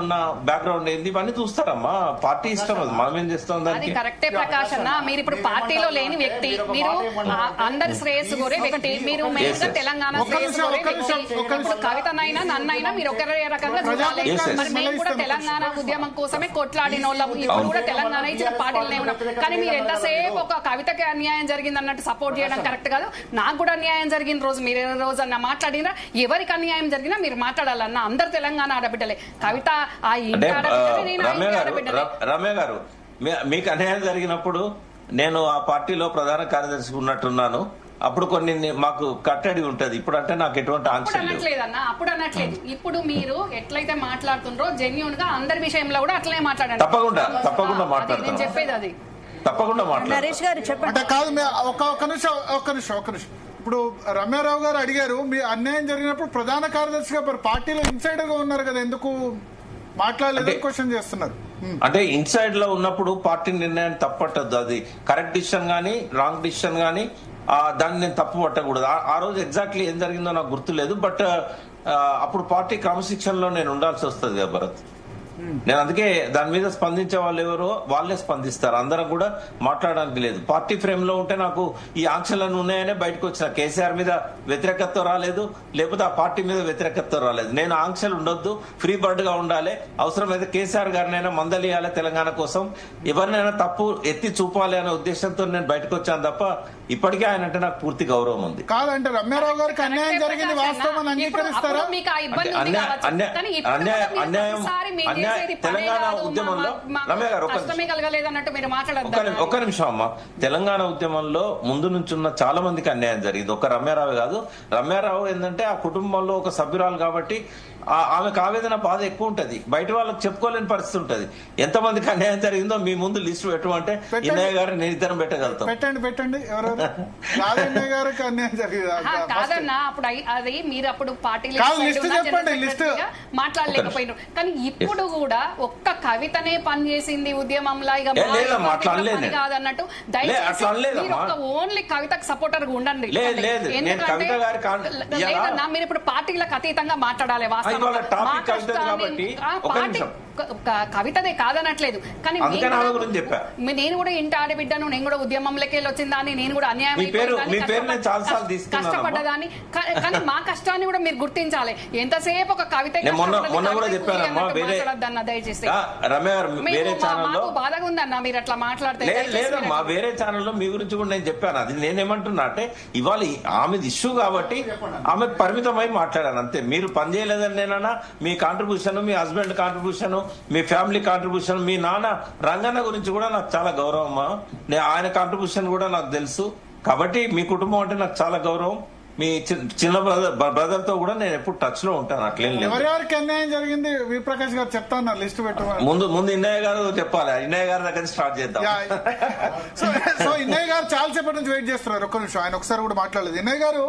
ఉన్న బ్యాక్గ్రౌండ్ ఏంది ఇవన్నీ చూస్తారమ్మా. పార్టీ ఇష్టం, అది మనం ఏం చేస్తాం అది దానికి. కరెక్టే ప్రకాష్ అన్న, మీరు ఇప్పుడు పార్టీలో లేని వ్యక్తి, మీరు అందరి శ్రేయస్సు కోరే వ్యక్తి, మీరు మెయిన్ గా తెలంగాణ శ్రేయస్సు కోరే వ్యక్తి. ఇప్పుడు కవితనైనా నన్నైనా మీరు ఒకరే రకంగా చూడాలి. మరి మేము కూడా తెలంగాణ ఉద్యమం కోసమే కొట్లాడిన వాళ్ళం, ఇప్పుడు కూడా తెలంగాణ ఇచ్చిన పార్టీలనే ఉన్నాం. కానీ మీరు ఎంతసేపు ఒక కవితకి అన్యాయం జరిగింది అన్నట్టు సపోర్ట్ చేయడం కరెక్ట్ కాదు. నాకు కూడా అన్యాయం జరిగిన రోజు మీరు ఏ రోజు అన్న మాట్లాడినా, ఎవరికి అన్యాయం జరిగినా మీరు మాట్లాడాలన్న. అందరు తెలంగాణ ఆడబిడ్డలే. కవిత ఆ ఇంటి ఆడబిడ్డలే, నేను ఆ ఇంటి ఆడబిడ్డలే. రమ్య గారు, మీకు అన్యాయం జరిగినప్పుడు నేను ఆ పార్టీలో ప్రధాన కార్యదర్శి ఉన్నట్టున్నాను. అప్పుడు కొన్ని మాకు కట్టడి ఉంటది. ఇప్పుడు అంటే నాకు ఎటువంటి ఆంక్షలు అనట్లేదన్న, అప్పుడు అనట్లేదు. ఇప్పుడు మీరు ఎట్లయితే మాట్లాడుతుండ్రో జెన్యూన్ గా అందరి విషయంలో కూడా అట్లనే మాట్లాడండి. తప్పకుండా మాట్లాడతాను. నేను చెప్పేది అది. తప్పకుండా మాట్లాడతాను. నరేష్ గారు చెప్పండి. అంటే కాదు, ఒక్క నిమిషం. ఇప్పుడు రమ్యారావు గారు అడిగారు, మీ అన్యాయం జరిగినప్పుడు ప్రధాన కార్యదర్శిగా పార్టీలో ఇన్సైడర్ గా ఉన్నారు కదా, ఎందుకు మాట్లాడలేదు క్వశ్చన్ చేస్తున్నారు. అంటే ఇన్సైడ్ లో ఉన్నప్పుడు పార్టీ నిర్ణయాన్ని తప్పట్టద్దు. అది కరెక్ట్ డిసిషన్ గానీ రాంగ్ డిసిషన్ గానీ దాన్ని నేను తప్పు పట్టకూడదు. ఆ రోజు ఎగ్జాక్ట్లీ ఏం జరిగిందో నాకు గుర్తులేదు. బట్ అప్పుడు పార్టీ క్రమశిక్షణలో నేను ఉండాల్సి వస్తుంది కదా భరత్. నేను అందుకే దాని మీద స్పందించే వాళ్ళు ఎవరో వాళ్ళే స్పందిస్తారు. అందరం కూడా మాట్లాడడానికి లేదు. పార్టీ ఫ్రేమ్ లో ఉంటే నాకు ఈ ఆంక్షలను ఉన్నాయనే బయటకు వచ్చిన. కేసీఆర్ మీద వ్యతిరేకత రాలేదు, లేకపోతే ఆ పార్టీ మీద వ్యతిరేకత రాలేదు. నేను ఆంక్షలు ఉండొద్దు, ఫ్రీ బర్డ్ గా ఉండాలి, అవసరమైతే కేసీఆర్ గారినైనా మందలియాలి తెలంగాణ కోసం, ఎవరినైనా తప్పు ఎత్తి చూపాలి అనే ఉద్దేశంతో నేను బయటకు వచ్చాను తప్ప ఇప్పటికే ఆయన అంటే నాకు పూర్తి గౌరవం ఉంది. కాదంటే రమ్యారావు గారికి అన్యాయం జరిగింది వాస్తవం అంగీకరిస్తారా? అన్యాయం తెలంగాణ ఉద్యమంలో రమ్య గారు ఒక్క నిమిషం అమ్మా. తెలంగాణ ఉద్యమంలో ముందు నుంచి ఉన్న చాలా మందికి అన్యాయం జరిగింది. ఒక రమ్యారావు కాదు. రమ్యారావు ఏంటంటే ఆ కుటుంబంలో ఒక సభ్యురాలు కాబట్టి ఆమెకు ఆవేదన బాధ ఎక్కువ ఉంటది. బయట వాళ్ళకి చెప్పుకోలేని పరిస్థితి ఉంటది. ఎంత మందికి అన్యాయం జరిగిందో మీ ముందు లిస్ట్ పెట్టమంటే ఇన్నయ్య గారు నేను ఇద్దరం పెట్టగలుగుతాం. పెట్టండి. గారికి అన్యాయం జరిగింది కాదన్నా, అప్పుడు అది మీరు అప్పుడు పార్టీలో మాట్లాడలేకపోయినారు. కానీ ఇప్పుడు కూడా ఒక్క కవితనే పనిచేసింది ఉద్యమంలో, ఇక కాదన్నట్టు దయచేసి మీరు ఒక ఓన్లీ కవితకు సపోర్టర్ గా ఉండండి. ఎందుకంటే లేదన్నా, మీరు ఇప్పుడు పార్టీలకు అతీతంగా మాట్లాడాలి. వాస్తవం కవితదే కాదనట్లేదు. కానీ నేను కూడా ఇంటి ఆడబిడ్డను, నేను కూడా ఉద్యమంలోకి వెళ్ళి వచ్చిందాన్ని, నేను కూడా అన్యాయం కష్టపడ్డదాన్ని. కానీ మా కష్టాన్ని కూడా మీరు గుర్తించాలి. ఎంతసేపు ఒక కవిత మాట్లాడద్దన్న దయచేసి. మాకు బాధగా ఉందన్న మీరు అట్లా మాట్లాడితే. లేదమ్మా, వేరే ఛానల్లో మీ గురించి కూడా నేను చెప్పాను. అది నేనేమంటున్నా అంటే ఇవాళ ఆమెది ఇష్యూ కాబట్టి ఆమె పరిమితమై మాట్లాడాను అంతే. మీరు పనిచేయలేదని నేనన్నా, మీ కాంట్రిబ్యూషన్, మీ హస్బెండ్ కాంట్రిబ్యూషన్, మీ ఫ్యామిలీ కాంట్రిబ్యూషన్, మీ నాన్న రంగన్న గురించి కూడా నాకు చాలా గౌరవం. ఆయన కాంట్రిబ్యూషన్ కూడా నాకు తెలుసు. కాబట్టి మీ కుటుంబం అంటే నాకు చాలా గౌరవం. మీ చిన్న బ్రదర్ తో కూడా నేను ఎప్పుడు టచ్ లో ఉంటాను. అట్లేం లేదు. ఎవరికి అన్యాయం జరిగింది వీరప్రకాష్ గారు చెప్తాను, లిస్ట్ పెట్టు. ముందు ఇన్నయ్య గారు చెప్పాలి. ఇన్నయ్య గారి దగ్గర స్టార్ట్ చేద్దాం. సో ఇన్నయ్య గారు చాలా సేపటి నుంచి వెయిట్ చేస్తున్నారు. ఒక్క నిమిషం, ఆయన ఒకసారి కూడా మాట్లాడలేదు. ఇన్నయ్య గారు